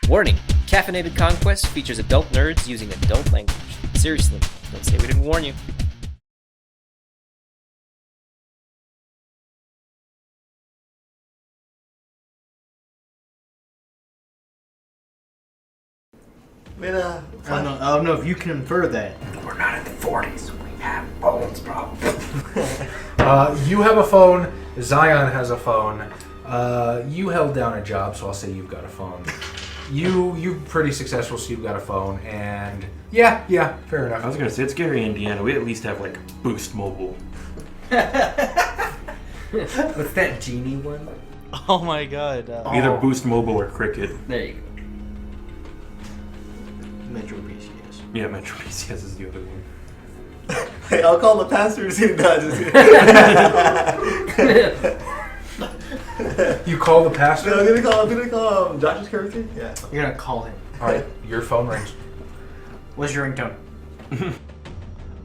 Warning, Caffeinated Conquest features adult nerds using adult language. Seriously, don't say we didn't warn you. I mean, I don't know if you can infer that. we're not in the 40s. We have phones, bro. You have a phone. Zion has a phone. You held down a job, so I'll say you've got a phone. You're pretty successful, so you've got a phone. And yeah, fair enough. I was gonna say it's Gary, Indiana. We at least have like Boost Mobile. What's that genie one? Oh my god. Either Boost Mobile or Cricket. There you go. Metro PCS. Yeah, Metro PCS is the other one. Hey, I'll call the pastor to see the dodges. You call the pastor? No, I'm gonna call Josh's character. Yeah. You're gonna call him. Alright, your phone rings. What's your ringtone?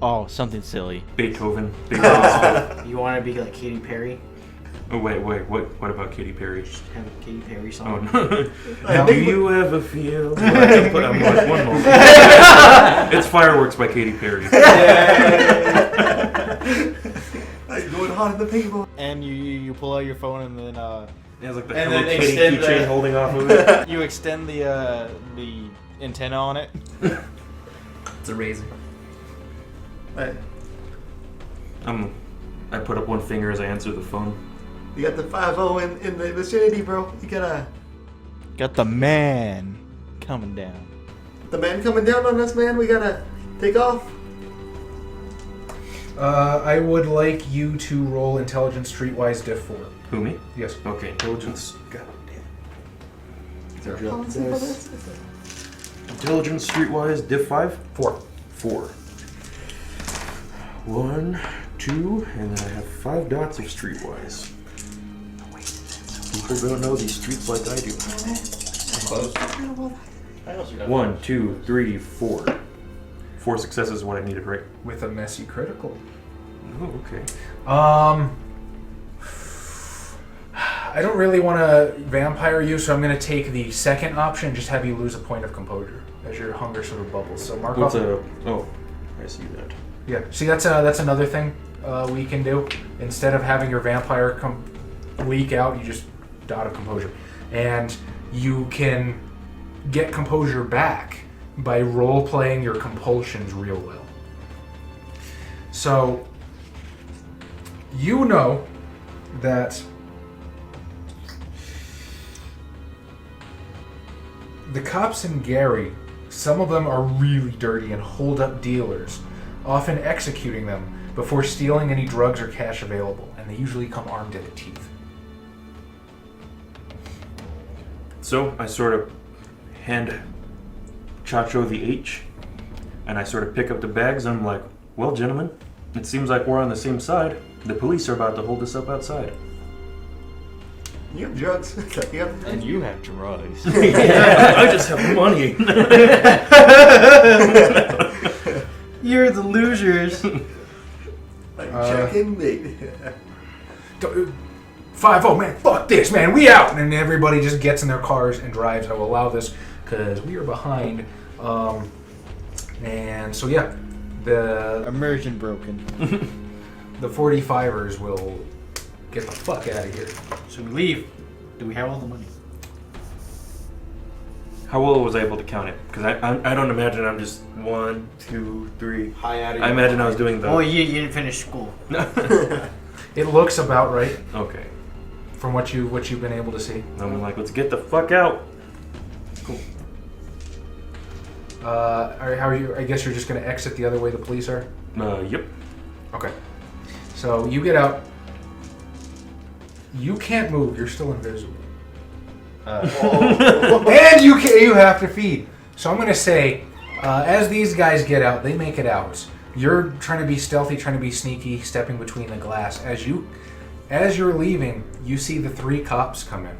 Oh, something silly. Beethoven. You want to be like Katy Perry? Oh wait, what about Katy Perry? Just have a Katy Perry Oh song. no. Now, Do you ever feel? I'm like, one moment. It's Fireworks by Katy Perry. Like going hot in the paintball. And you pull out your phone and then It has like the And Hello then Kitty extend keychain the- holding off of it. you extend the antenna on it. It's a razor. Right. I put up one finger as I answer the phone. You got the 5-0 in the vicinity, bro. You got Got the man coming down. the man coming down on us, man. We gotta take off. I would like you to roll Intelligence Streetwise Diff 4. Who, me? Yes. Okay, intelligence. God damn. Is there there a policy for this? Intelligence streetwise, diff 5? 4. 4. 1, 2, and then I have 5 dots of streetwise. People don't know these streets like I do. Close. 1, 2, 3, 4. 4 successes is what I needed, right? With a messy critical. Oh, okay. I don't really want to vampire you, so I'm going to take the second option and just have you lose a point of composure as your hunger sort of bubbles. So mark What's off. Oh, I see that. Yeah. See, that's another thing we can do. Instead of having your vampire leak out, you just dot of composure, and you can get composure back by role playing your compulsions real well. So you know that the cops in Gary, some of them are really dirty and hold up dealers, often executing them before stealing any drugs or cash available, and they usually come armed to the teeth. So I sort of hand Chacho the H, and I sort of pick up the bags. I'm like, well, gentlemen, it seems like we're on the same side. The police are about to hold us up outside. You have drugs. You have And you have drugs. I just have money. You're the losers. like checking me. 5-0, man, fuck this, man, we out! And everybody just gets in their cars and drives. I will allow this because we are behind. And so, yeah, the Immersion broken. the 45ers will get the fuck out of here. So we leave. Do we have all the money? How well was I able to count it? Because I don't imagine I'm just 1, 2, 3. High out of I imagine I was doing the. Oh, you didn't finish school. It looks about right Okay. from what you've been able to see. I'm like, let's get the fuck out. Cool. How are you? I guess you're just going to exit the other way the police are? Yep. Okay. So you get out. You can't move. You're still invisible. And you have to feed. So I'm going to say, as these guys get out, they make it out. You're trying to be stealthy, trying to be sneaky, stepping between the glass. As you're leaving, you see the 3 cops come in.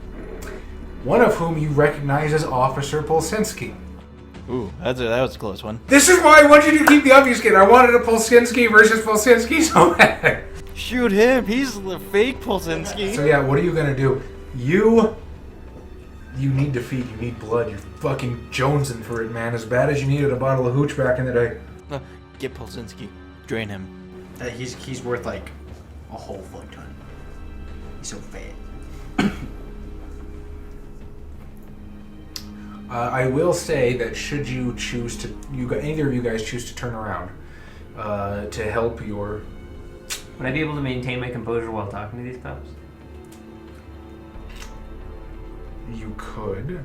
One of whom you recognize as Officer Polsinski. Ooh, that was a close one. This is why I want you to keep the obvious kid. I wanted a Polsinski versus Polsinski so bad. Shoot him! He's the fake Polsinski. So yeah, what are you gonna do? You You need to feed. You need blood. You're fucking jonesing for it, man. As bad as you needed a bottle of hooch back in the day. Get Polzinski. Drain him. He's worth like a whole fuck ton. He's so fat. I will say that should you choose to, either of you guys choose to turn around to help your... Would I be able to maintain my composure while talking to these cops? You could.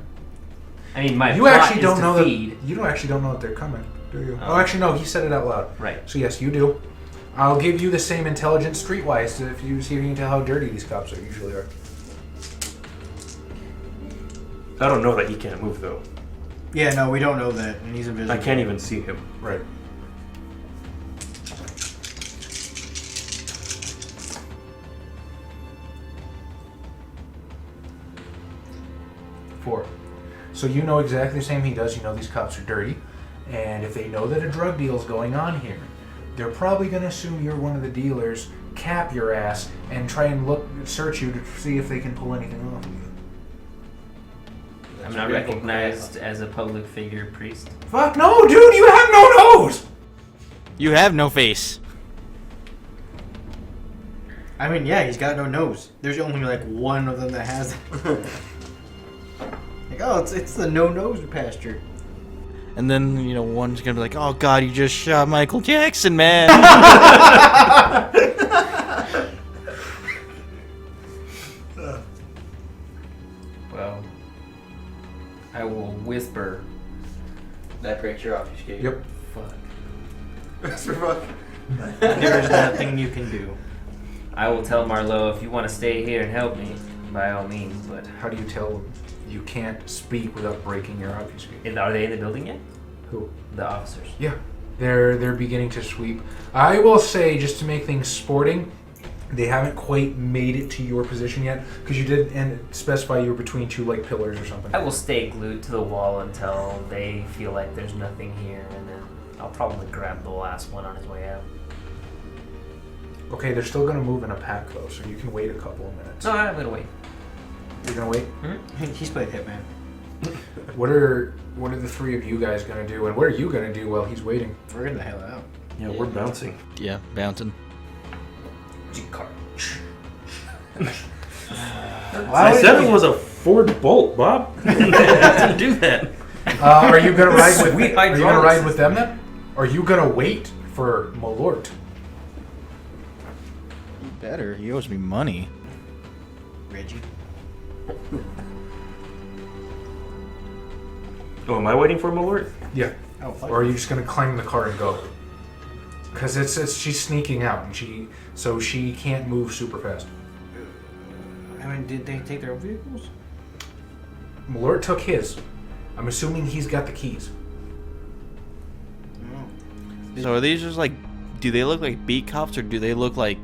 I mean, my You plot actually is don't to know that. feed. You don't actually don't know that they're coming, do you? Oh, actually, no. He said it out loud. Right. So yes, you do. I'll give you the same intelligence streetwise if you see if you can tell how dirty these cops usually are. I don't know that he can't move though. Yeah, no, we don't know that, and he's invisible. I can't even see him. Right. Four. So you know exactly the same he does. You know these cops are dirty. And if they know that a drug deal's going on here, they're probably going to assume you're one of the dealers, cap your ass, and try and search you to see if they can pull anything off of you. I'm not recognized as a public figure priest. Fuck no, dude! You have no nose! You have no face. I mean, yeah, he's got no nose. There's only like one of them that has it. Like, oh, it's the no nose pasture. And then, you know, one's gonna be like, oh god, you just shot Michael Jackson, man. Well, I will whisper that picture off your skate. Yep. Fuck. That's for fuck. There's nothing you can do. I will tell Marlowe if you want to stay here and help me, by all means, but... How do you tell them you can't speak without breaking your obfuscate? Are they in the building yet? Who? The officers. Yeah. They're beginning to sweep. I will say, just to make things sporting, they haven't quite made it to your position yet, because you did specify you were between two like pillars or something. I will stay glued to the wall until they feel like there's nothing here, and then I'll probably grab the last one on his way out. Okay, they're still going to move in a pack, though, so you can wait a couple of minutes. No, I'm gonna wait. You're going to wait? He's played Hitman. What are the three of you guys going to do, and what are you going to do while he's waiting? We're getting the hell out. Yeah, we're bouncing. Yeah, bouncing. I said it was a Ford Bolt, Bob. I didn't do that. Are you going to ride with? Sweet Are you going to hydraulics. ride with them then? Or are you going to wait for Malort? You better. He owes me money. Reggie. Oh, am I waiting for Malort? Yeah. Oh, fuck. Or are you just going to climb in the car and go? Because she's sneaking out, and so she can't move super fast. I mean, did they take their own vehicles? Malort took his. I'm assuming he's got the keys. No. So are these just like, do they look like beat cops or do they look like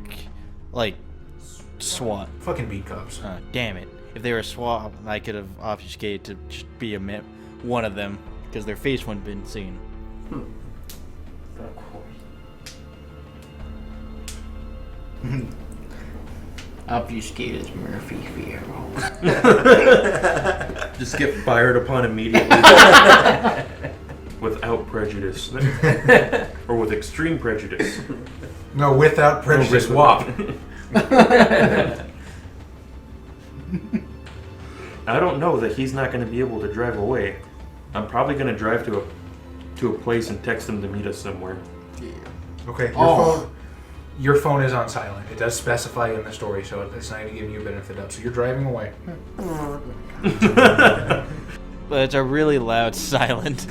SWAT? Fucking beat cops. Damn it. If they were SWAT, I could have obfuscated to just be one of them because their face wouldn't have been seen. Of course. Obfuscate is Murphy Fierro. Just get fired upon immediately. Without prejudice. Or with extreme prejudice. No, without prejudice, with- WAP. I don't know that he's not going to be able to drive away. I'm probably going to drive to a place and text him to meet us somewhere. Okay, your phone is on silent. It does specify in the story, so it's not even giving you a benefit of the doubt. So you're driving away. But it's a really loud silent.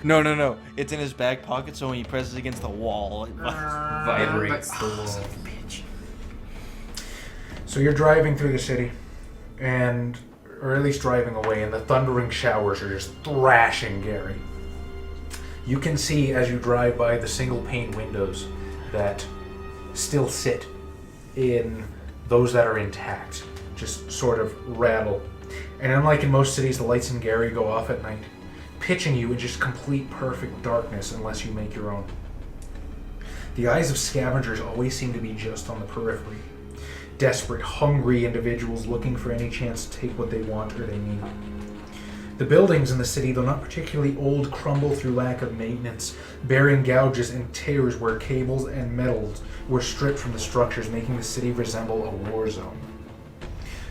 No. It's in his back pocket, so when he presses against the wall, it Vibrates the wall. So you're driving through the city, or at least driving away, and the thundering showers are just thrashing Gary. You can see as you drive by the single pane windows that still sit in those that are intact, just sort of rattle. And unlike in most cities, the lights in Gary go off at night, pitching you in just complete perfect darkness unless you make your own. The eyes of scavengers always seem to be just on the periphery. desperate, hungry individuals looking for any chance to take what they want or they need. The buildings in the city, though not particularly old, crumble through lack of maintenance, bearing gouges and tears where cables and metals were stripped from the structures, making the city resemble a war zone.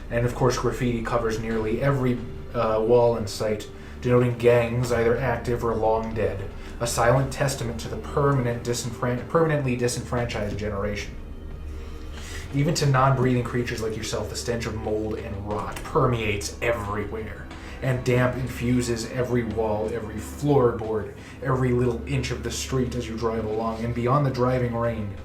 And of course, graffiti covers nearly every wall in sight, denoting gangs either active or long dead, a silent testament to the permanently disenfranchised generation. Even to non-breathing creatures like yourself, the stench of mold and rot permeates everywhere, and damp infuses every wall, every floorboard, every little inch of the street as you drive along. And beyond the driving rain,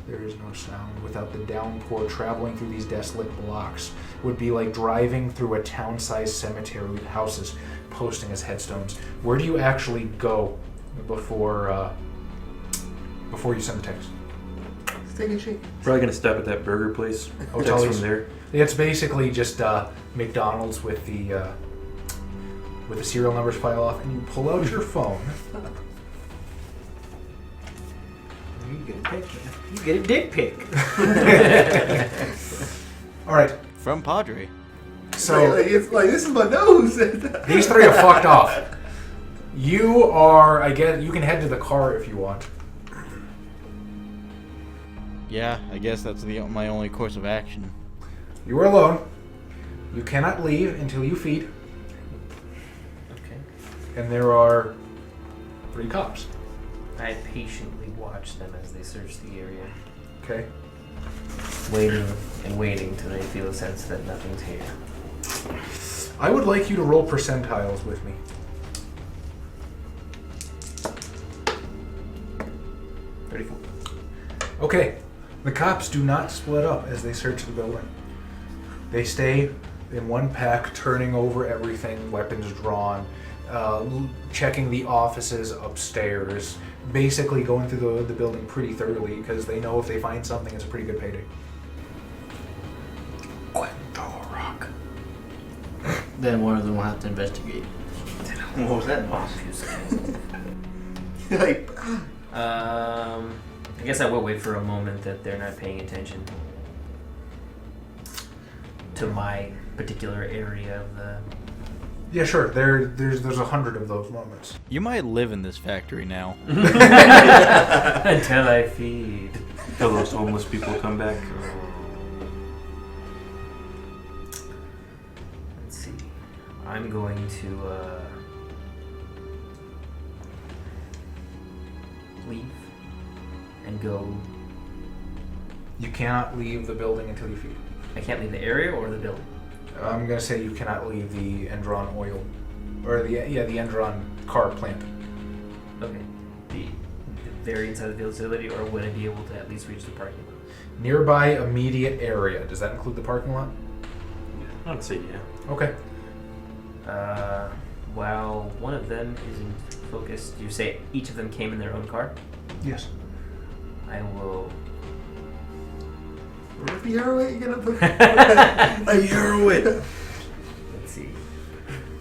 there is no sound. Without the downpour, traveling through these desolate blocks would be like driving through a town-sized cemetery with houses posting as headstones. Where do you actually go before you send the text? Take a shake. Probably gonna stop at that burger place. Oh, Text Tully's. from there. It's basically just McDonald's with the serial numbers file off, and you pull out your phone. You get a picture. You get a dick pic. All right, From Padre. so It's like this is my nose. these three are fucked off. You are, I guess, you can head to the car if you want. Yeah, I guess that's my only course of action. You are alone. You cannot leave until you feed, Okay. and there are 3 cops. I patiently watch them as they search the area, Okay. waiting and waiting till they feel a sense that nothing's here. I would like you to roll percentiles with me. 34. Okay. The cops do not split up as they search the building. They stay in one pack, turning over everything, weapons drawn, checking the offices upstairs, basically going through the building pretty thoroughly because they know if they find something, it's a pretty good payday. Rock. Then one of them will have to investigate. What was that noise? Like, I guess I will wait for a moment that they're not paying attention to my particular area of the. Yeah, sure. There's 100 of those moments. You might live in this factory now. Until I feed. Till those homeless people come back. Let's see. I'm going to leave and go. You cannot leave the building until you feed. I can't leave the area or the building. I'm gonna say you cannot leave the Endron oil, or the Endron car plant. Okay. The very inside the facility, or would I be able to at least reach the parking lot? Nearby immediate area. Does that include the parking lot? I'd say yeah. Okay. While one of them isn't focused, you say each of them came in their own car? Yes. I will. where's the heroin you gonna put? A heroin. Let's see.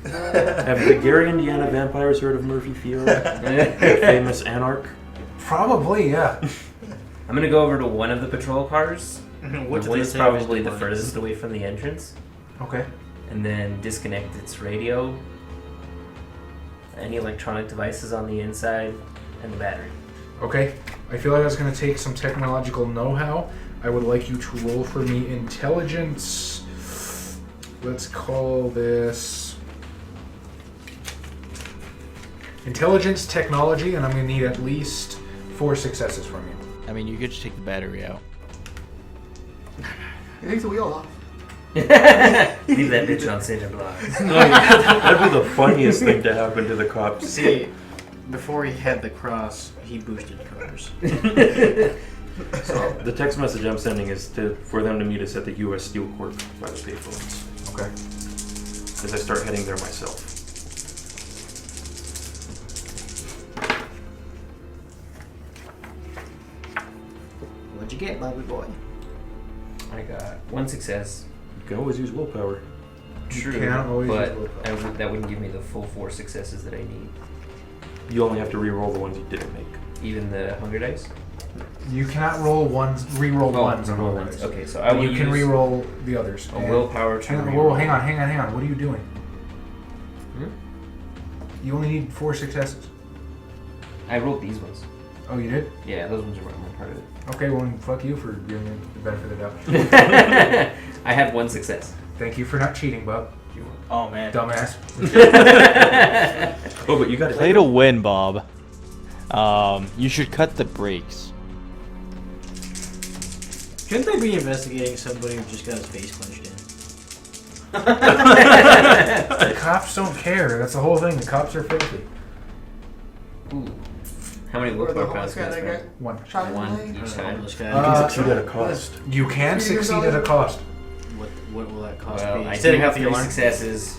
Have the Gary, Indiana vampires heard of Murphy Field? The famous anarch? Probably, yeah. I'm gonna go over to one of the patrol cars. What The did one they that's say probably was the the furthest away from the entrance, Okay. and then disconnect its radio, any electronic devices on the inside, and the battery. Okay. I feel like that's going to take some technological know-how. I would like you to roll for me intelligence. Let's call this intelligence technology, and I'm going to need at least 4 successes from you. I mean, you could just take the battery out. It takes the wheel off. Leave that bitch on cinder blocks. That'd be the funniest thing to happen to the cops. See, before he had the cross, he boosted cars. So the text message I'm sending is for them to meet us at the U.S. Steel Corp by the payphones. Okay. As I start heading there myself. What'd you get, Bobby boy? I got 1 success. You can always use willpower. True, can't always but use willpower. that wouldn't give me the full 4 successes that I need. You only have to re-roll the ones you didn't make. Even the hunger dice? successes. You cannot roll ones, re-roll ones on all ones. ones. Okay, so I will You can use re-roll the others. a And- willpower to Hang on, re-roll. whoa, hang on. What are you doing? Hmm? You only need 4 successes. I rolled these ones. Oh, you did? Yeah, those ones are my part of it. Okay, well, then fuck you for giving me the benefit of the doubt. I had 1 success. Thank you for not cheating, Bob. You Oh man. dumbass. Oh, but you got Play to win, Bob. You should cut the brakes. Shouldn't they be investigating somebody who just got his face punched in? The cops don't care. That's the whole thing. The cops are filthy. Ooh. How many Or the willpower homeless points guy can I that spend? One. got shot in the One leg. each time. Homeless guy. You can succeed at a cost. You can Figures succeed out at a it. cost. What will that cost Well, be? I Setting do have off the 3 alarm? successes.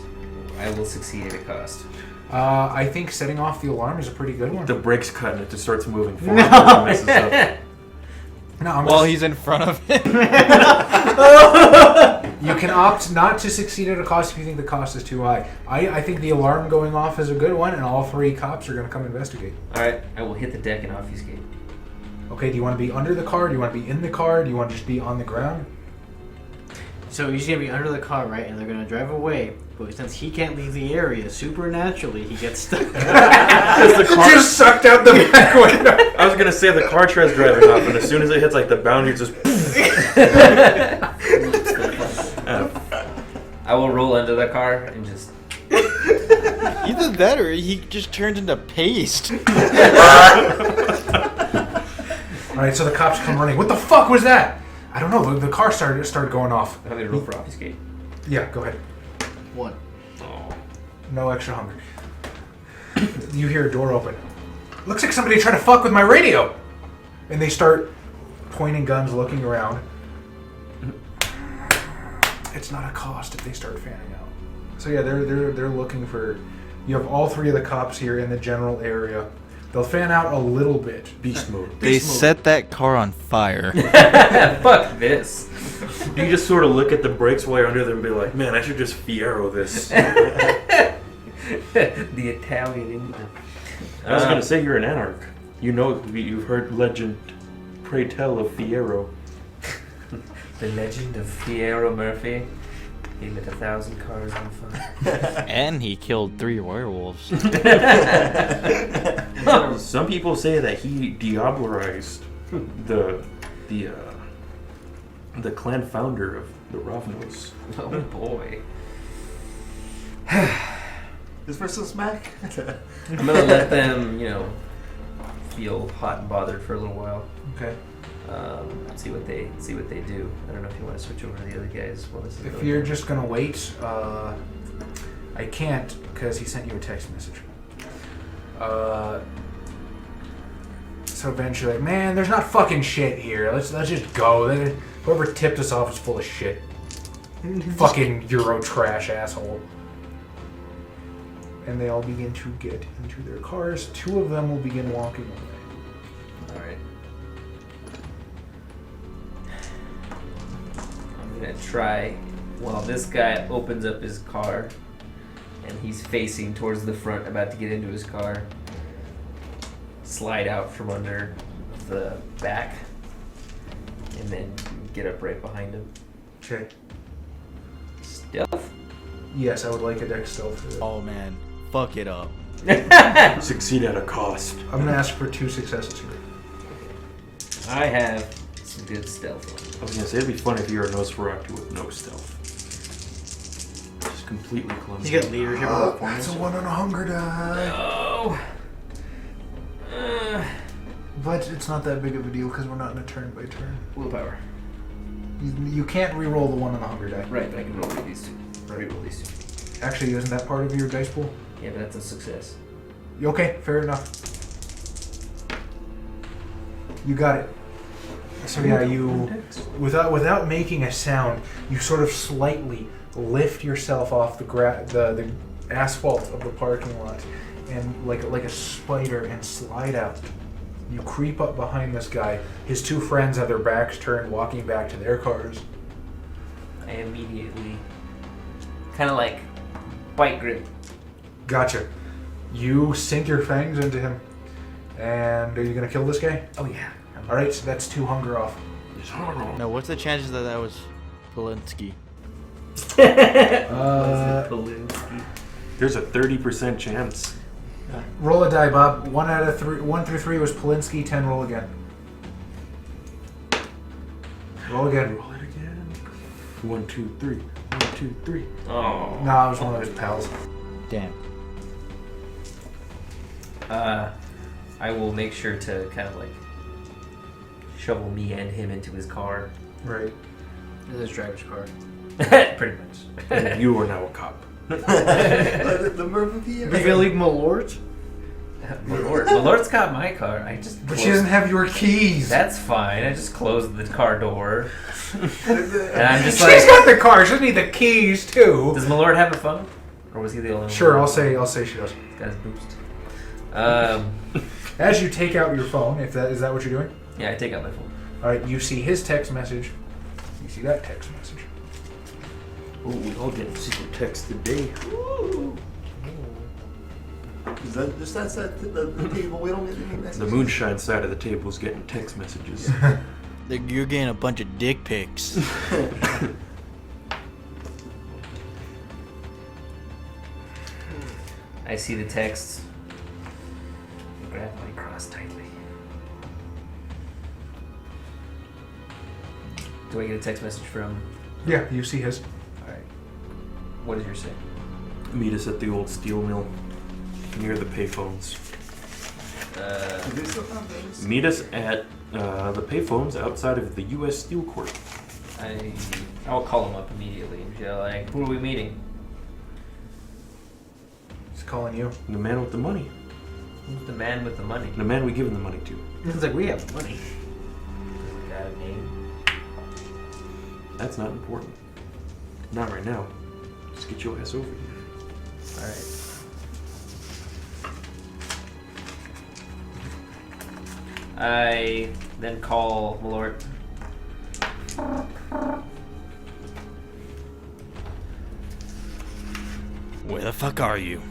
I will succeed at a cost. I think setting off the alarm is a pretty good one. The brakes cut and it just starts moving forward. No. Messes up. No, I'm While just- he's in front of him. You can opt not to succeed at a cost if you think the cost is too high. I think the alarm going off is a good one, and all 3 cops are going to come investigate. Alright, I will hit the deck and obfuscate. Okay, do you want to be under the car? Do you want to be in the car? Do you want to just be on the ground? So he's gonna be under the car, right? And they're gonna drive away. But since he can't leave the area, supernaturally he gets stuck. The car, Just sucked out the back window. I was gonna say the car tries driving off, and as soon as it hits like the boundary, it's just. I will roll under the car and just. Either that or he just turned into paste. Alright, so the cops come running. What the fuck was that? I don't know. The car started going off. How many roll for obfuscate? Yeah, go ahead. 1. No extra hunger. You hear a door open. Looks like somebody tried to fuck with my radio. And they start pointing guns, looking around. It's not a cost if they start fanning out. So yeah, they're looking for. You have all 3 of the cops here in the general area. They'll fan out a little bit. Beast mode. They set that car on fire. Fuck this. Do you just sort of look at the brakes while you're under them and be like, man, I should just Fiero this? The Italian Indian. I was gonna say you're an anarch. You know, you've heard legend, pray tell of Fiero. The legend of Fiero Murphy. He lit 1,000 cars on fire. And he killed 3 werewolves. Some people say that he diablerized the clan founder of the Ravnos. Oh boy. This person smack. I'm gonna let them, feel hot and bothered for a little while. Okay. See what they do. I don't know if you want to switch over to the other guys while this is If going you're on. just gonna wait, I can't because he sent you a text message. So eventually, like, man, there's not fucking shit here. Let's just go. Whoever tipped us off is full of shit. Fucking Euro trash asshole. And they all begin to get into their cars. 2 of them will begin walking away. Alright. I'm gonna try while this guy opens up his car and he's facing towards the front, about to get into his car. Slide out from under the back and then get up right behind him. Okay. Stealth? Yes, I would like a dex stealth for that. Oh man, fuck it up. Succeed at a cost. I'm gonna ask for 2 successes here. I have some good stealth ones. I was gonna say it'd be fun if you were a Nosferatu with no stealth. Just completely clumsy. He's got leadership and performance. That's a 1 on a hunger die. Oh! But it's not that big of a deal because we're not in a turn by turn. Willpower. You can't re-roll the 1 on the hunger die. Right, but I can roll these 2. Re-roll these 2. Actually, isn't that part of your dice pool? Yeah, but that's a success. Okay, fair enough. You got it. So yeah, you without making a sound, you sort of slightly lift yourself off the asphalt of the parking lot, and like a spider, and slide out. You creep up behind this guy. His 2 friends have their backs turned, walking back to their cars. I immediately kind of like bite grip. Gotcha. You sink your fangs into him. And are you gonna kill this guy? Oh yeah, I'm All right, so that's 2 hunger off. No, what's the chances that that was Polinsky? There's a 30% chance. Roll a die, Bob. 1 out of 3. 1 through 3 was Polinsky. 10. Roll again. Roll again. Roll it again. 1, 2, 3. 1, 2, 3. Oh. No, I was one of his pals. Damn. I will make sure to kind of like shovel me and him into his car. Right. This is driver's car. Pretty much. And you are now a cop. The Murphy. Are you gonna leave Malort? Malort's got my car. I just. But she doesn't have your keys. That's fine. I just closed the car door. And I'm just She's like. got the car. She doesn't need the keys too. Does Malort have a phone? Or was he the only one? Sure, I'll say she does. He's got his boost. As you take out your phone, if that is that what you're doing? Yeah, I take out my phone. All right, you see his text message. You see that text message. Oh, we all get secret text today. Is that just that's at the table? We don't get any messages. The moonshine side of the table is getting text messages. You're getting a bunch of dick pics. I see the text. Grab my cross tightly. Do I get a text message from? Yeah, you see his. Alright. What does yours say? Meet us at the old steel mill near the payphones. Do they still have those? Meet us at the payphones outside of the U.S. Steel Corp. I'll call him up immediately and be like, who are we meeting? He's calling you. The man with the money. Who's the man with the money? The man we given the money to. It's like we have money. Does he got a name? That's not important. Not right now. Just get your ass over here. Alright. I then call Malort. Where the fuck are you?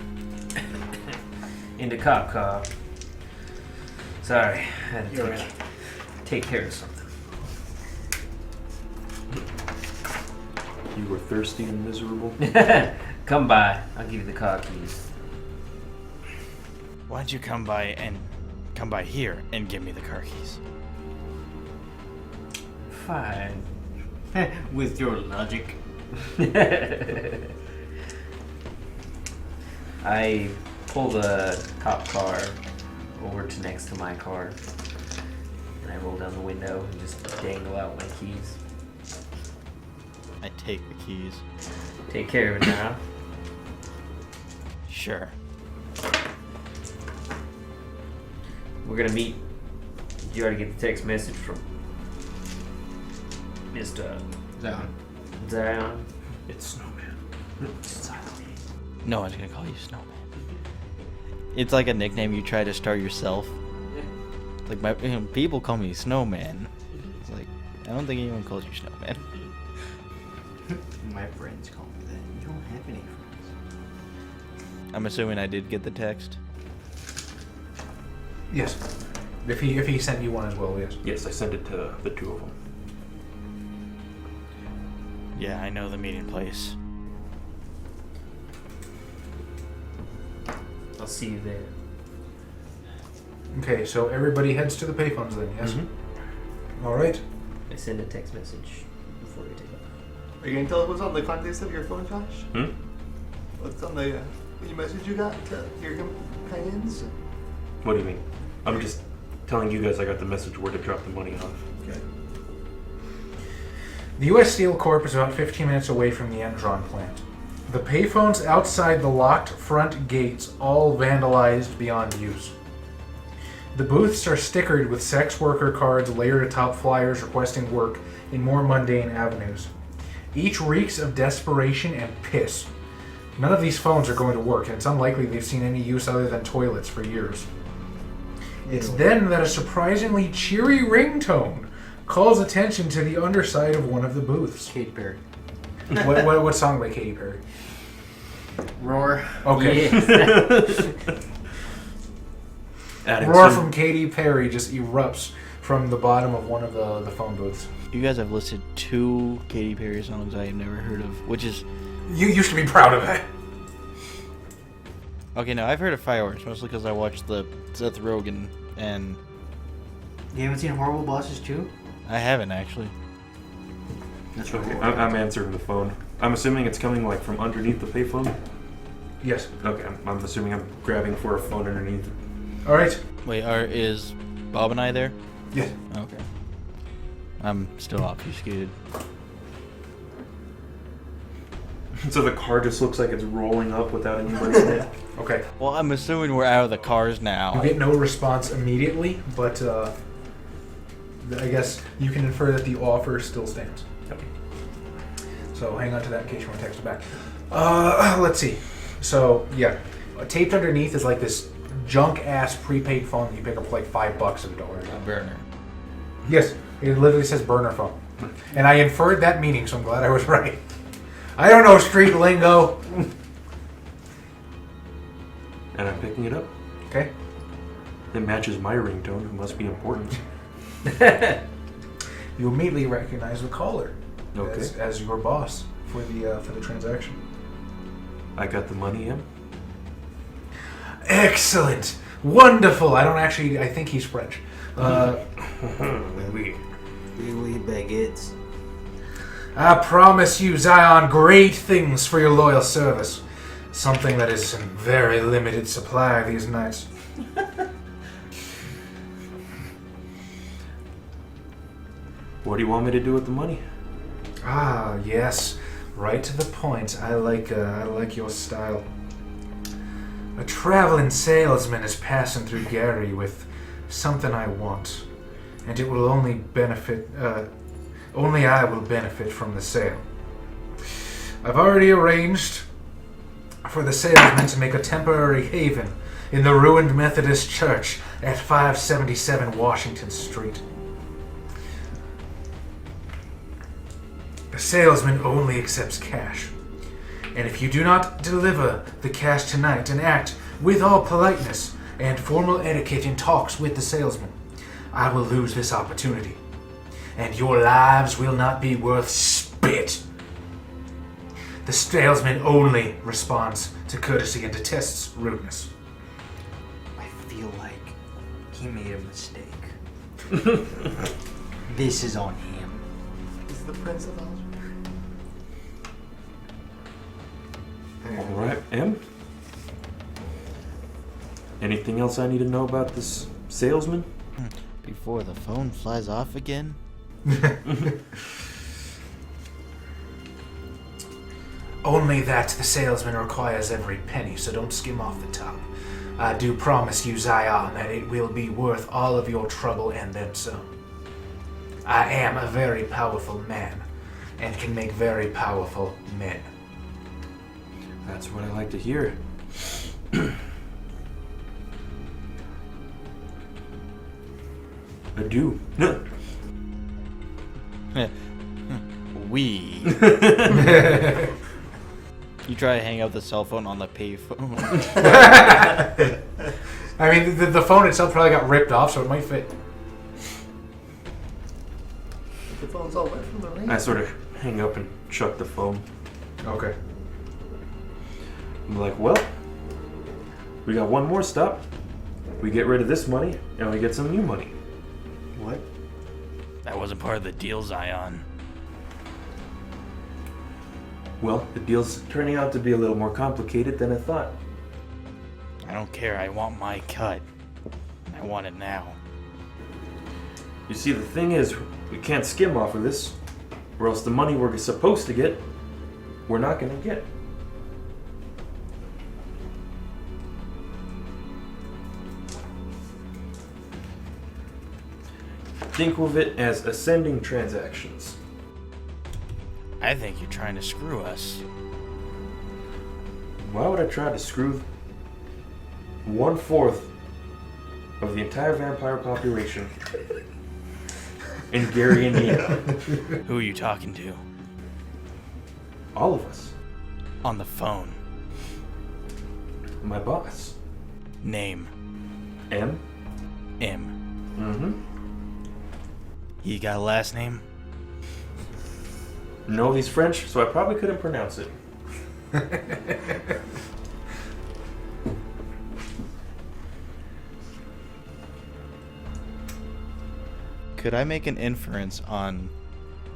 Into cop car. Sorry, I had to take care of something. You were thirsty and miserable. Come by. I'll give you the car keys. Why don't you come by here and give me the car keys? Fine. With your logic. I pull the cop car over to next to my car, and I roll down the window and just dangle out my keys. I take the keys. Take care of it now. Sure. We're gonna meet. Did you already get the text message from Mr. Zion? It's Snowman. No one's gonna call you Snowman. It's like a nickname you try to start yourself. Like people call me Snowman. It's like I don't think anyone calls you Snowman. My friends call me that. You don't have any friends. I'm assuming I did get the text. Yes. If he sent you one as well, yes. Yes, I sent it to the two of them. Yeah, I know the meeting place. I'll see you there. Okay, so everybody heads to the payphones then, yes? Mm-hmm. All right. I send a text message before we take off. Are you gonna tell us what's on the contents of your phone, Josh? Hmm? What's on the message you got to your companions? What do you mean? I'm just telling you guys I got the message where to drop the money off. Okay. The U.S. Steel Corp is about 15 minutes away from the Endron plant. The payphones outside the locked front gates all vandalized beyond use. The booths are stickered with sex worker cards layered atop flyers requesting work in more mundane avenues. Each reeks of desperation and piss. None of these phones are going to work, and it's unlikely they've seen any use other than toilets for years. It's then that a surprisingly cheery ringtone calls attention to the underside of one of the booths. Katy Perry. What song by Katy Perry? Roar. Okay. Yes. Adding Roar some- from Katy Perry just erupts from the bottom of one of the phone booths. You guys have listed 2 Katy Perry songs I have never heard of, which is... You used to be proud of that. Okay, no, I've heard of Fireworks, mostly because I watched the Seth Rogen, and... You haven't seen Horrible Bosses 2? I haven't, actually. That's Okay, I'm answering the phone. I'm assuming it's coming like from underneath the payphone. Yes. Okay, I'm assuming I'm grabbing for a phone underneath. All right. Wait, is Bob and I there? Yes. Okay. I'm still obfuscated. So the car just looks like it's rolling up without anybody in it. Okay. Well, I'm assuming we're out of the cars now. You get no response immediately, but I guess you can infer that the offer still stands. Okay. So hang on to that in case you want to text it back. Let's see. So yeah, taped underneath is like this junk-ass prepaid phone that you pick up for like $5 at a dollar. A burner. Yes, it literally says burner phone. And I inferred that meaning, so I'm glad I was right. I don't know street lingo. And I'm picking it up. Okay. It matches my ringtone. It must be important. You immediately recognize the caller Okay. as your boss for the transaction. I got the money in. Excellent, wonderful. I think he's French. Oui, baguettes. I promise you, Zion, great things for your loyal service. Something that is in very limited supply these nights. What do you want me to do with the money? Ah, yes, right to the point. I like your style. A traveling salesman is passing through Gary with something I want, and it will only benefit. Only I will benefit from the sale. I've already arranged for the salesman to make a temporary haven in the ruined Methodist church at 577 Washington Street. The salesman only accepts cash, and if you do not deliver the cash tonight and act with all politeness and formal etiquette in talks with the salesman, I will lose this opportunity, and your lives will not be worth spit. The salesman only responds to courtesy and detests rudeness. I feel like he made a mistake. This is on him. Is the Prince of Algebra? All right, M. Anything else I need to know about this salesman? Before the phone flies off again? Only that the salesman requires every penny, so don't skim off the top. I do promise you, Zion, that it will be worth all of your trouble and then some. I am a very powerful man, and can make very powerful men. That's what I like to hear. I do. We. You try to hang up the cell phone on the payphone. I mean, the phone itself probably got ripped off, so it might fit. The phone's all wet from the rain. I sort of hang up and chuck the phone. Okay. I'm like, well, we got one more stop. We get rid of this money, and we get some new money. What? That wasn't part of the deal, Zion. Well, the deal's turning out to be a little more complicated than I thought. I don't care. I want my cut. I want it now. You see, the thing is, we can't skim off of this, or else the money we're supposed to get, we're not going to get. Think of it as ascending transactions. I think you're trying to screw us. Why would I try to screw 1/4 of the entire vampire population in Gary, Indiana? Who are you talking to? All of us. On the phone. My boss. Name. M. M. Mm-hmm. You got a last name? No, he's French, so I probably couldn't pronounce it. Could I make an inference on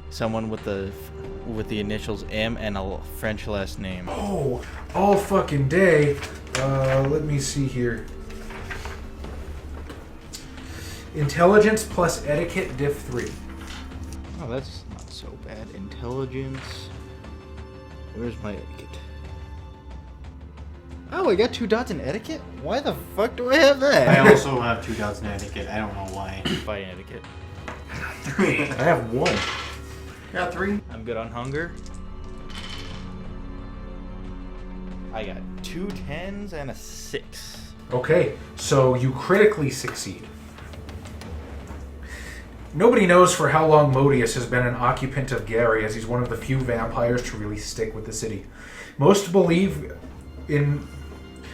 someone with the initials M and a French last name? Oh, all fucking day. Let me see here. Intelligence plus etiquette diff 3. Oh, that's not so bad. Intelligence. Where's my etiquette? Oh, I got 2 dots in etiquette? Why the fuck do I have that? I also have 2 dots in etiquette. I don't know why. By etiquette. 3. I have 1. Got 3. I'm good on hunger. I got 2 10s and a 6. Okay, so you critically succeed. Nobody knows for how long Modius has been an occupant of Gary, as he's one of the few vampires to really stick with the city. Most believe in...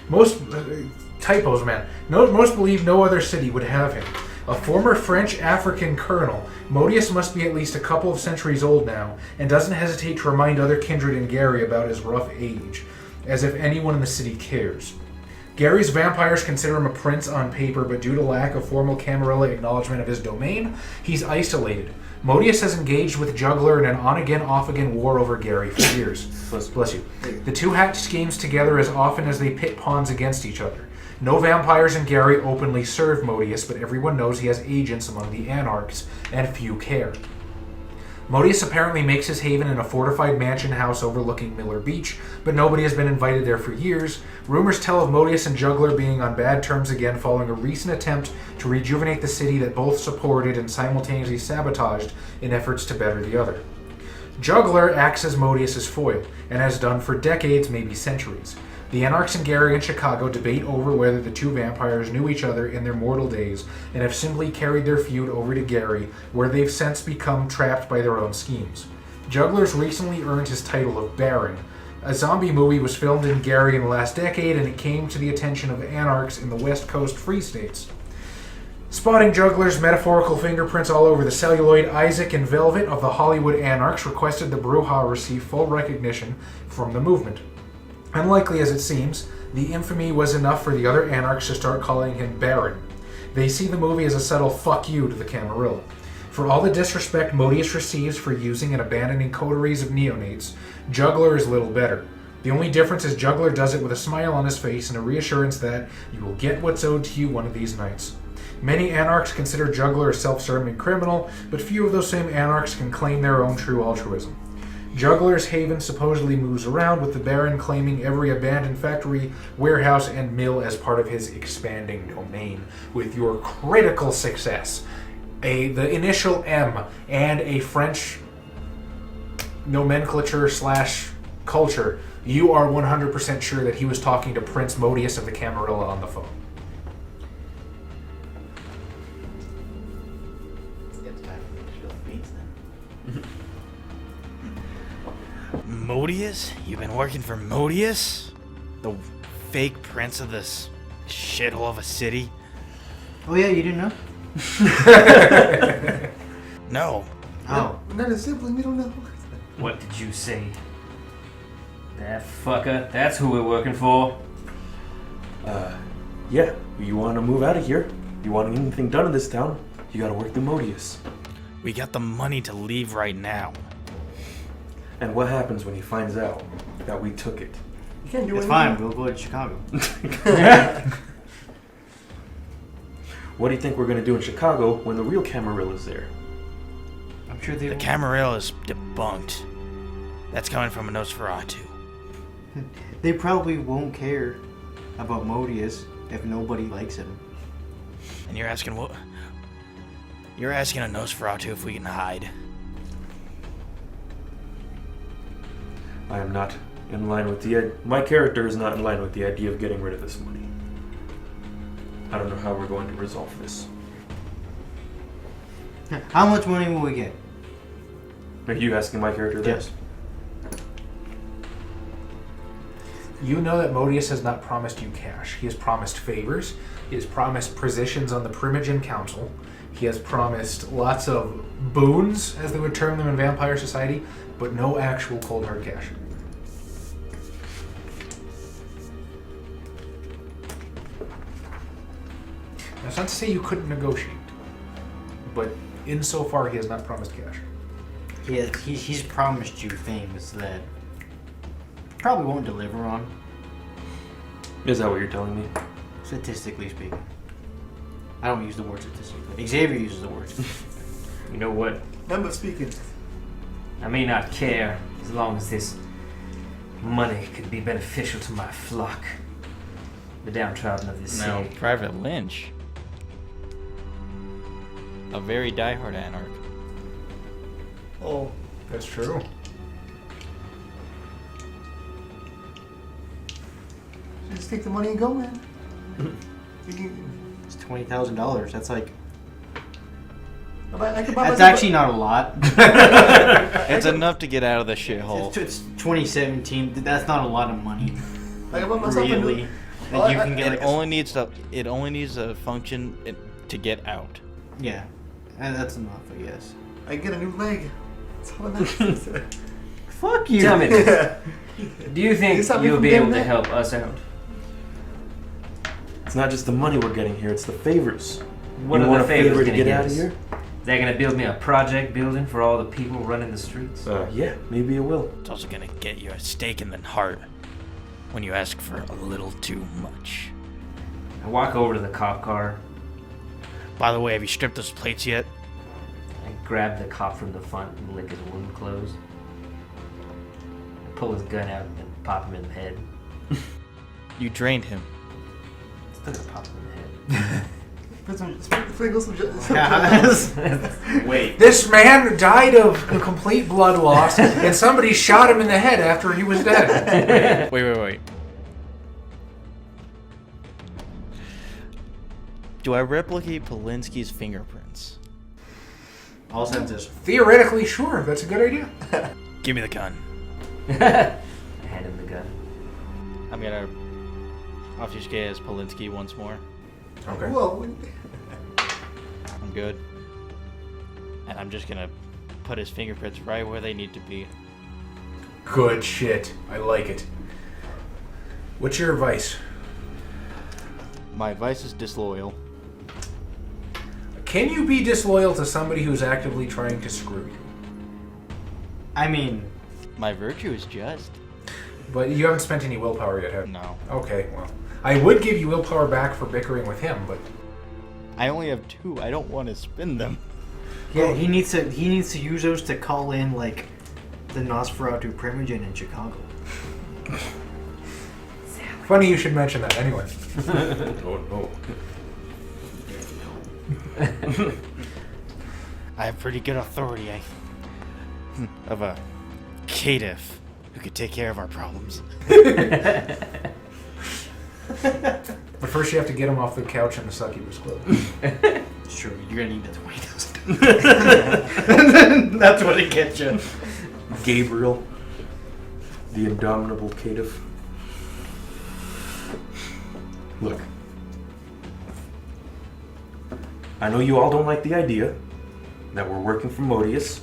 Most believe no other city would have him. A former French-African colonel, Modius must be at least a couple of centuries old now, and doesn't hesitate to remind other kindred in Gary about his rough age, as if anyone in the city cares. Gary's vampires consider him a prince on paper, but due to lack of formal Camarilla acknowledgement of his domain, he's isolated. Modius has engaged with Juggler in an on-again, off-again war over Gary for years. Bless you. The two hatch schemes together as often as they pit pawns against each other. No vampires in Gary openly serve Modius, but everyone knows he has agents among the Anarchs, and few care. Modius apparently makes his haven in a fortified mansion house overlooking Miller Beach, but nobody has been invited there for years. Rumors tell of Modius and Juggler being on bad terms again following a recent attempt to rejuvenate the city that both supported and simultaneously sabotaged in efforts to better the other. Juggler acts as Modius' foil, and has done for decades, maybe centuries. The Anarchs in Gary and Chicago debate over whether the two vampires knew each other in their mortal days and have simply carried their feud over to Gary, where they've since become trapped by their own schemes. Juggler's recently earned his title of Baron. A zombie movie was filmed in Gary in the last decade, and it came to the attention of Anarchs in the West Coast Free States. Spotting Juggler's metaphorical fingerprints all over the celluloid, Isaac and Velvet of the Hollywood Anarchs requested the Bruja receive full recognition from the movement. Unlikely as it seems, the infamy was enough for the other Anarchs to start calling him Baron. They see the movie as a subtle fuck you to the Camarilla. For all the disrespect Modius receives for using and abandoning coteries of neonates, Juggler is little better. The only difference is Juggler does it with a smile on his face and a reassurance that you will get what's owed to you one of these nights. Many Anarchs consider Juggler a self-serving criminal, but few of those same Anarchs can claim their own true altruism. Juggler's haven supposedly moves around, with the Baron claiming every abandoned factory, warehouse, and mill as part of his expanding domain. With your critical success, the initial M, and a French nomenclature / culture, you are 100% sure that he was talking to Prince Modius of the Camarilla on the phone. Modius? You've been working for Modius? The fake prince of this shithole of a city? Oh yeah, you didn't know? No. Oh. We're not a sibling, we don't know. What did you say? That fucker? That's who we're working for? Yeah, you want to move out of here? You want anything done in this town? You gotta work the Modius. We got the money to leave right now. And what happens when he finds out that we took it? You can't do It's anything. fine, we'll go to Chicago. What do you think we're gonna do in Chicago when the real Camarilla's there? I'm sure they The Camarilla is debunked. That's coming from a Nosferatu. They probably won't care about Modius if nobody likes him. And you're asking what? You're asking a Nosferatu if we can hide. I am not in line with my character is not in line with the idea of getting rid of this money. I don't know how we're going to resolve this. How much money will we get? Are you asking my character this? Yes. You know that Modius has not promised you cash. He has promised favors. He has promised positions on the Primogen Council. He has promised lots of boons, as they would term them in Vampire Society, but no actual cold hard cash. That's not to say you couldn't negotiate, but insofar he has not promised cash. He's promised you things that probably won't deliver on, Is that what you're telling me? statistically speaking. I don't use the word statistically. Xavier uses the word. You know what? Number speaking. I may not care as long as this money could be beneficial to my flock. The downtrodden of this Now, city. Private Lynch, a very diehard anarch. Oh, That's true. just take the money and go, man. You can- It's $20,000. That's like I could buy that's myself actually not a lot. It's enough to get out of the shithole. It's 2017. That's not a lot of money, I could buy myself a really. new. That you can get. It only needs to. It only needs to function to get out. Yeah, and that's enough, I guess. I can get a new leg. That's all that matters. Fuck you. Tell me this. Do you You think stop me you'll from be getting able to that? help us out? It's not just the money we're getting here; it's the favors. What you are want the a favor favors to gonna get get out of us? here? Is that gonna build me a project building for all the people running the streets? Yeah, maybe it will. It's also gonna get you a stake in the heart when you ask for a little too much. I walk over to the cop car. By the way, have you stripped those plates yet? I grab the cop from the front and lick his wound closed. I pull his gun out and pop him in the head. You drained him. Still gonna pop him in the head. Put some sprinkle some. Wait. This man died of a complete blood loss, and somebody shot him in the head after he was dead. Wait. Do I replicate Polinsky's fingerprints? All senses. Theoretically, sure, that's a good idea. Give me the gun. I hand him the gun. I'm gonna obfuscate as Polinsky once more. Okay. Whoa. I'm good. And I'm just gonna put his fingerprints right where they need to be. Good shit. I like it. What's your advice? My advice is disloyal. Can you be disloyal to somebody who's actively trying to screw you? I mean, My virtue is just. But you haven't spent any willpower yet, have you? No. Okay, well. I would give you willpower back for bickering with him, but I only have 2. I don't want to spend them. yeah, he needs to use those to call in like the Nosferatu Primogen in Chicago. funny you should mention that anyway. Oh no. I have pretty good authority of a caitiff who could take care of our problems. But first you have to get him off the couch in the succubus club. It's true. You're gonna need the 20,000. That's what it gets you. Gabriel, the indomitable caitiff. Look, I know you all don't like the idea that we're working for Modius,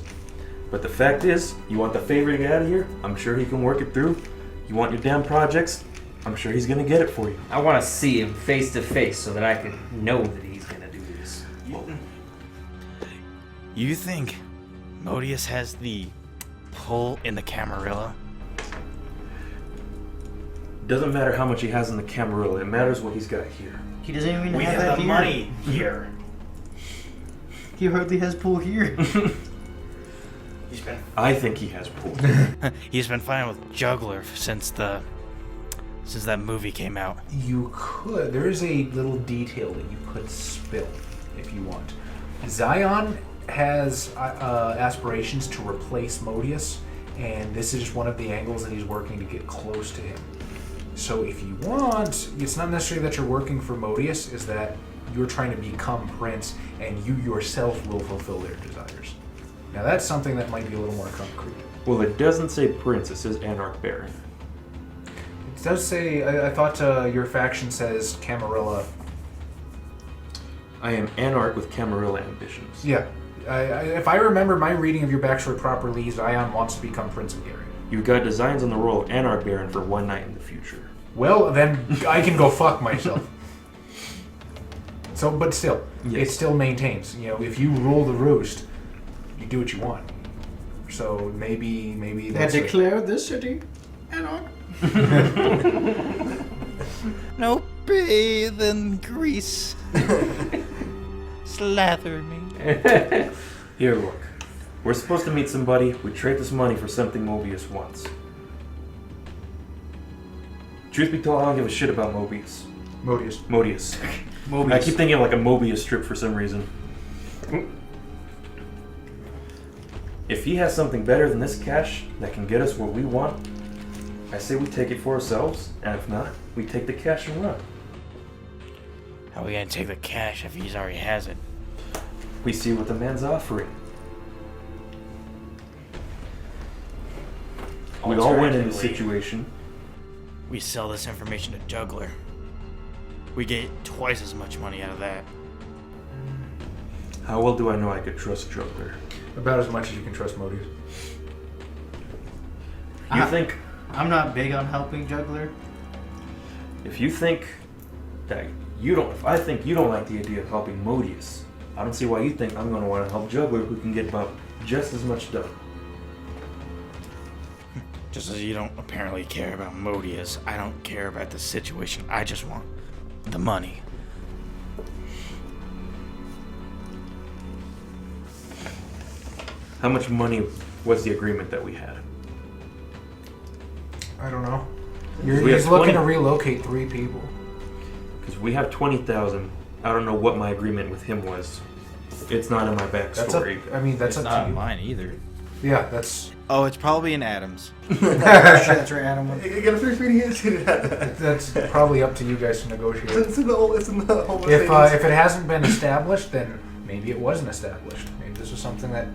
but the fact is, you want the favor to get out of here? I'm sure he can work it through. You want your damn projects? I'm sure he's gonna get it for you. I want to see him face to face so that I can know that he's gonna do this. You think Modius has the pull in the Camarilla? Doesn't matter how much he has in the Camarilla, it matters what he's got here. He doesn't even have that here. here. He hardly has pull here. I think he has pull. He's been fighting with Juggler since that movie came out. You could. There is a little detail that you could spill if you want. Zion has aspirations to replace Modius, and this is just one of the angles that he's working to get close to him. So if you want, it's not necessarily that you're working for Modius, is that you're trying to become Prince, and you yourself will fulfill their desires. Now that's something that might be a little more concrete. Well, it doesn't say Prince, it says Anarch Baron. It does say, I thought your faction says Camarilla. I am Anarch with Camarilla ambitions. Yeah. If I remember my reading of your backstory properly, Zion wants to become Prince of Gary. You've got designs on the role of Anarch Baron for one night in the future. Well, then I can go fuck myself. So, but still, Yes. it still maintains. You know, if you rule the roost, you do what you want. So maybe They that's declare this city Anarch. No bathe in grease. Slather me. Here, look. We're supposed to meet somebody. We trade this money for something Mobius wants. Truth be told, I don't give a shit about Mobius. Modius. Modius. Mobius. I keep thinking of like a Mobius strip for some reason. If he has something better than this cash that can get us what we want, I say we take it for ourselves, and if not, we take the cash and run. How are we gonna take the cash if he already has it? We see what the man's offering. We all win in this Alternatively, situation. We sell this information to Juggler. We get twice as much money out of that. How well do I know I could trust Juggler? About as much as you can trust Modius. You think I'm not big on helping Juggler. if you think that you don't, if I think you don't like the idea of helping Modius, I don't see why you think I'm going to want to help Juggler, who can get about just as much done. Just as you don't apparently care about Modius, I don't care about the situation. I just want the money. How much money was the agreement that we had? I don't know. We He's have looking 20 to relocate 3 people. Because we have 20,000. I don't know what my agreement with him was. It's not in my That's up. backstory. I mean, that's It's up not to you. mine either. Yeah, that's Oh, it's probably in Adams. That's right, Adam. You got a first reading it? that's probably up to you guys to negotiate. It's in the whole. It's in the whole. If Mercedes. it hasn't been established, then maybe it wasn't established. Maybe this was something that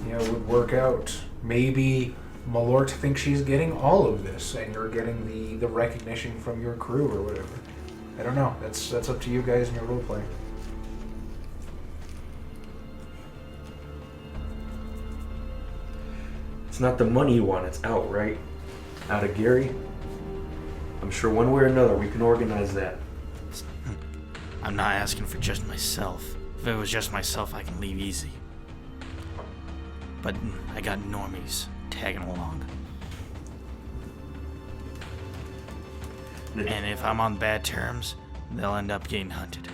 would work out. Maybe Malort thinks she's getting all of this, and you're getting the recognition from your crew or whatever. I don't know. That's up to you guys and your role play. It's not the money you want, it's out, right? Out of Gary? I'm sure one way or another we can organize that. I'm not asking for just myself. If it was just myself, I can leave easy. But I got normies tagging along. And if I'm on bad terms, they'll end up getting hunted.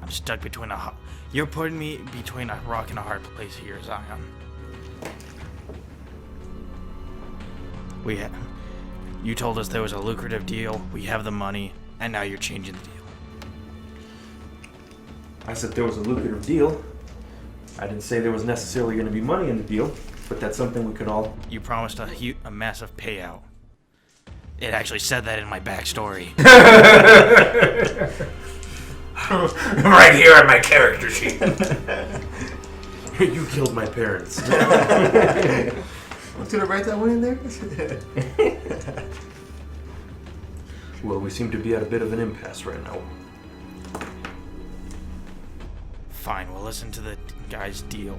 I'm stuck between You're putting me between a rock and a hard place here, Zion. You told us there was a lucrative deal, we have the money, and now you're changing the deal. I said there was a lucrative deal. I didn't say there was necessarily going to be money in the deal, but that's something we could all... You promised a massive payout. It actually said that in my backstory. Right here on my character sheet. You killed my parents. I'm gonna write that one in there. Well, we seem to be at a bit of an impasse right now. Fine, we'll listen to the guy's deal.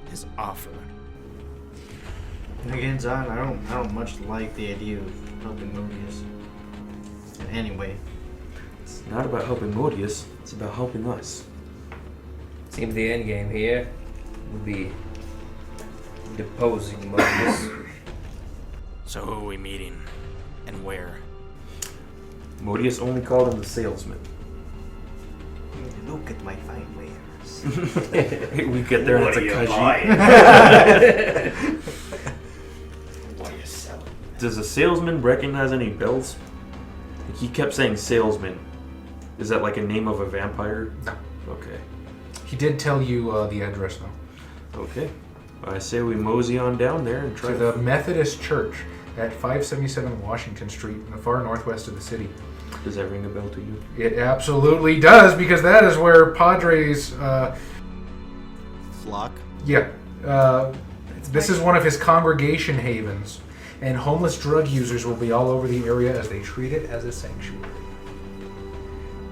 His offer. And again, Zion, I don't much like the idea of helping Modius. Anyway. It's not about helping Modius, it's about helping us. Seems the end game here would be deposing Modius. So who are we meeting? And where? Modius only called him the salesman. Look at my fine wares. We get there and it's a Kaji. What are you selling? Does a salesman recognize any bells? He kept saying salesman. Is that like a name of a vampire? No. Okay. He did tell you the address, though. Okay. I say we mosey on down there and try To the Methodist Church at 577 Washington Street in the far northwest of the city. Does that ring a bell to you? It absolutely does, because that is where Padre's... Flock? Yeah. This is one of his congregation havens, and homeless drug users will be all over the area as they treat it as a sanctuary.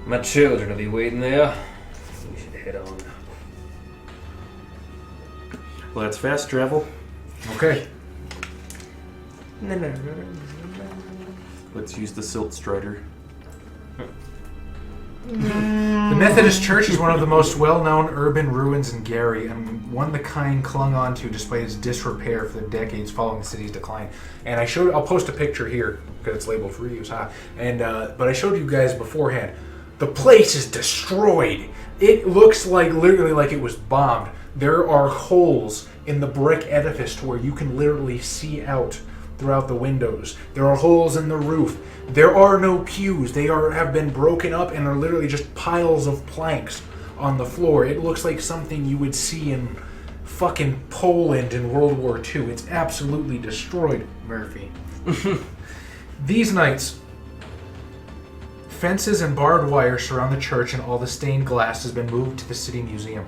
My children will be waiting there. We should head on. Well, that's fast travel. Okay. Let's use the Silt Strider. The Methodist Church is one of the most well-known urban ruins in Gary, and one the kind clung on to despite its disrepair for the decades following the city's decline. And I'll post a picture here because it's labeled for reuse, huh? And but I showed you guys beforehand. The place is destroyed. It looks like literally like it was bombed. There are holes in the brick edifice to where you can literally see out throughout the windows. There are holes in the roof. There are no pews. They have been broken up and are literally just piles of planks on the floor. It looks like something you would see in fucking Poland in World War II. It's absolutely destroyed. Murphy. These nights, fences and barbed wire surround the church, and all the stained glass has been moved to the city museum.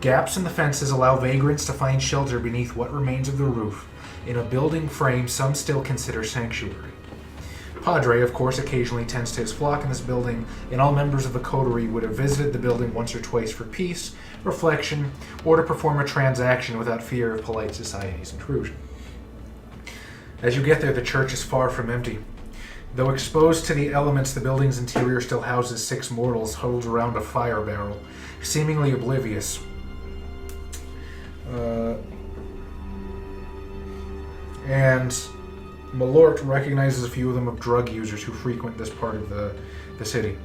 Gaps in the fences allow vagrants to find shelter beneath what remains of the roof. In a building frame some still consider sanctuary. Padre, of course, occasionally tends to his flock in this building, and all members of the coterie would have visited the building once or twice for peace, reflection, or to perform a transaction without fear of polite society's intrusion. As you get there, the church is far from empty. Though exposed to the elements, the building's interior still houses 6 mortals huddled around a fire barrel, seemingly oblivious. And Malort recognizes a few of them of drug users who frequent this part of the city.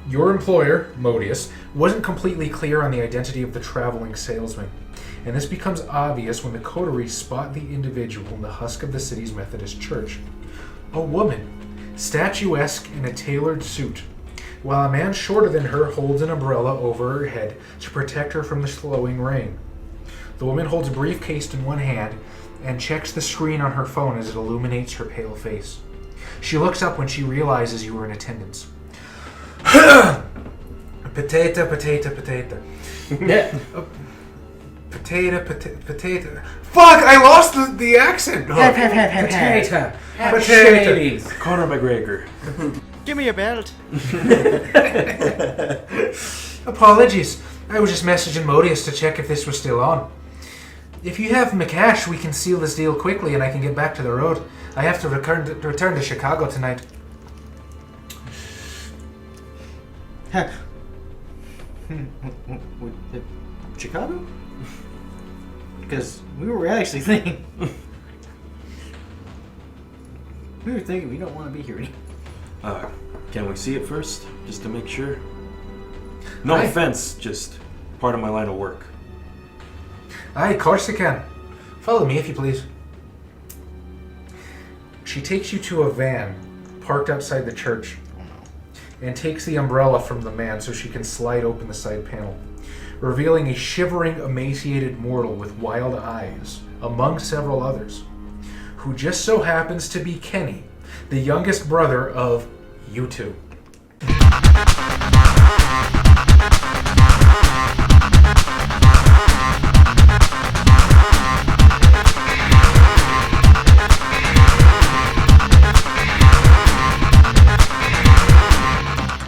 Your employer, Modius, wasn't completely clear on the identity of the traveling salesman, and this becomes obvious when the coterie spot the individual in the husk of the city's Methodist church. A woman, statuesque in a tailored suit, while a man shorter than her holds an umbrella over her head to protect her from the slowing rain. The woman holds a briefcase in one hand and checks the screen on her phone as it illuminates her pale face. She looks up when she realizes you are in attendance. Potato, potato, potato. Potato. Fuck! I lost the accent. Potato. Potato. Conor McGregor. Give me a belt. Apologies. I was just messaging Modius to check if this was still on. If you have Mcash, we can seal this deal quickly and I can get back to the road. I have to return to Chicago tonight. Chicago? Because we were actually thinking. We were thinking we don't want to be here anymore. Can we see it first, just to make sure? No Aye. offense, just part of my line of work. Aye, of course you can. Follow me if you please. She takes you to a van parked outside the church and takes the umbrella from the man so she can slide open the side panel, revealing a shivering, emaciated mortal with wild eyes, among several others, who just so happens to be Kenny, the youngest brother of you two.